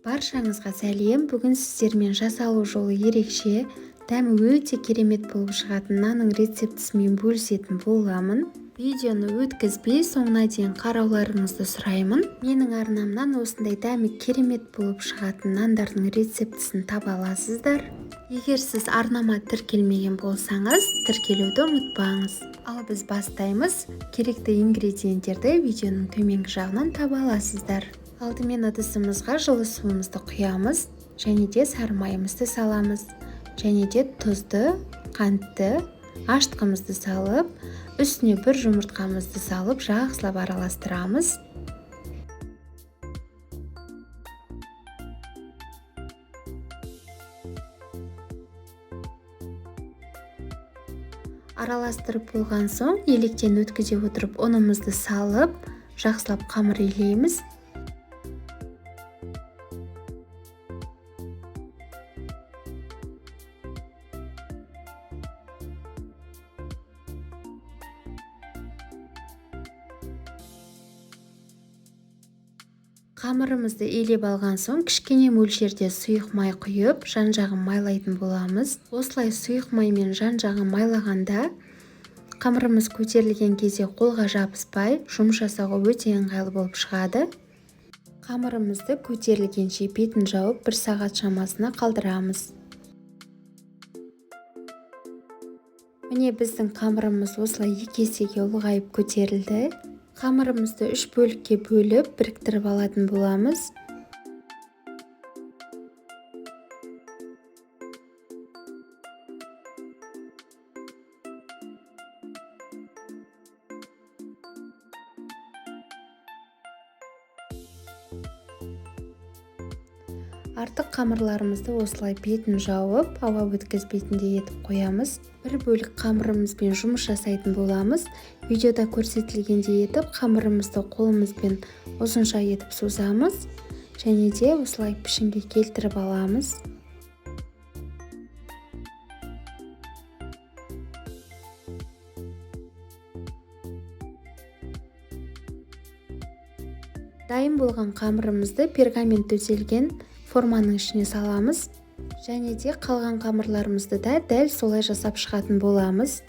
Баршаңызға сәлем. Бүгін сіздермен жасалу жолы ерекше, дәмі өте керемет болып шығатын нанның рецептісімен бөлісетін боламын. Видеоны өткізбей соңына дейін қарауларыңызды сұраймын. Менің арнамнан осындай дәмі керемет болып шығатын нандардың рецептісін таба аласыздар. Егер сіз арнама тіркелмеген болсаңыз, тіркелуді ұмытпаңыз. Ал біз бастаймыз. Керекті ингредиенттерді видеоның төменгі жағынан таба аласыздар. Алдымен ыдысымызға жылы суымызды құямыз, және де сары майымызды саламыз. Және де тұзды, қантты, ашытқымызды салып, үстіне бір жұмыртқамызды салып, жақсылап араластырамыз. Араластырып болған соң, електен өткізе отырып, ұнымызды салып, жақсылап қамыр илейміз. Қамырымызды илеп алған соң, кішкене мөлшерде сұйық май құйып, жан-жағын майлайтын боламыз. Осылай сұйық маймен жан-жағын майлағанда, қамырымыз көтерілген кезде қолға жабыспай, жұмыс жасауға өте ыңғайлы болып шығады. Қамырымызды көтерілгенше бетін жауып, 1 сағат шамасына қалдырамыз. Міне біздің қамырымыз осылай 2 есеге ұлғайып көтерілді. Қамырымызды 3 бөлікке бөліп, біріктіріп алатын боламыз. Артық қамырларымызды осылай бетін жауып, ауа өткізбейтіндей етіп қоямыз. Бір бөлік қамырымызбен жұмыс жасайтын боламыз. Видеода көрсетілгендей етіп, қамырымызды қолымызбен ұзынша етіп созамыз. Және де осылай пішінге келтіріп аламыз. Дайын болған қамырымызды пергамент төселген форманың ішіне саламыз. Және де қалған қамырларымызды да дәл солай жасап шығатын боламыз.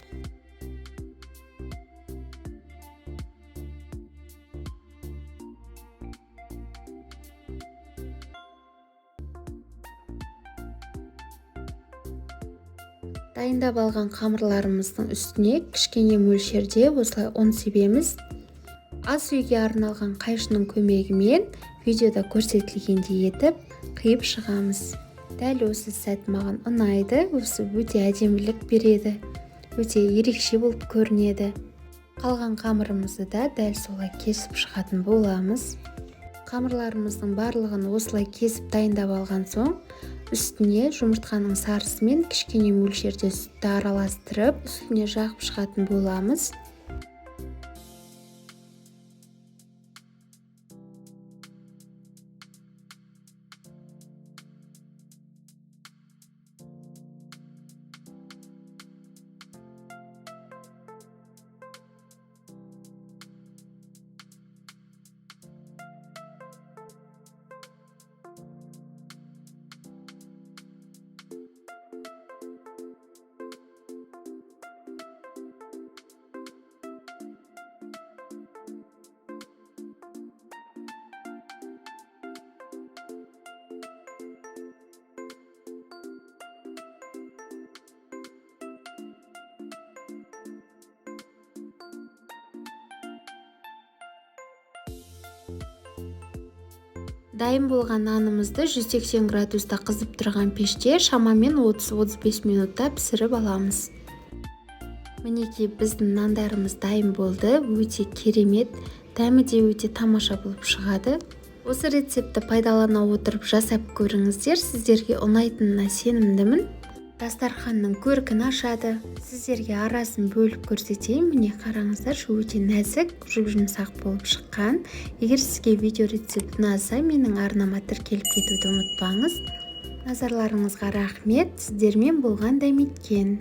Дайындап алған қамырларымыздың үстіне кішкене мөлшерде осылай ұн себеміз. Ас үйге арналған қайшының көмегімен видеода көрсетілгендей етіп қиып шығамыз. Дәл осы сәт маған ұнайды, осы өте әдемілік береді, өте ерекше болып көрінеді. Қалған қамырымызды да дәл солай кесіп шығатын боламыз. Қамырларымыздың барлығын осылай кесіп дайындап алған соң, үстіне жұмыртқаның сарысы мен кішкене мөлшерде сүтті араластырып, үстіне жағып шығатын боламыз. Дайын болған нанымызды 180 градуста қызып тұрған пеште шамамен 30-35 минутта пісіріп аламыз. Мінекей біздің нандарымыз дайын болды, өте керемет, дәмі де өте тамаша болып шығады. Осы рецепті пайдалана отырып жасап көріңіздер, сіздерге ұнайтынына сенімдімін. Дастарханның көркін ашады. Сіздерге арасын бөліп көрсетейін. Міне қараңыздар, өте нәзік, жұмсақ болып шыққан. Егер сізге видео рецепт ұнаса, менің арнама тіркеліп кетуді ұмытпаңыз. Назарларыңызға рахмет. Сіздермен болған Дәметкен.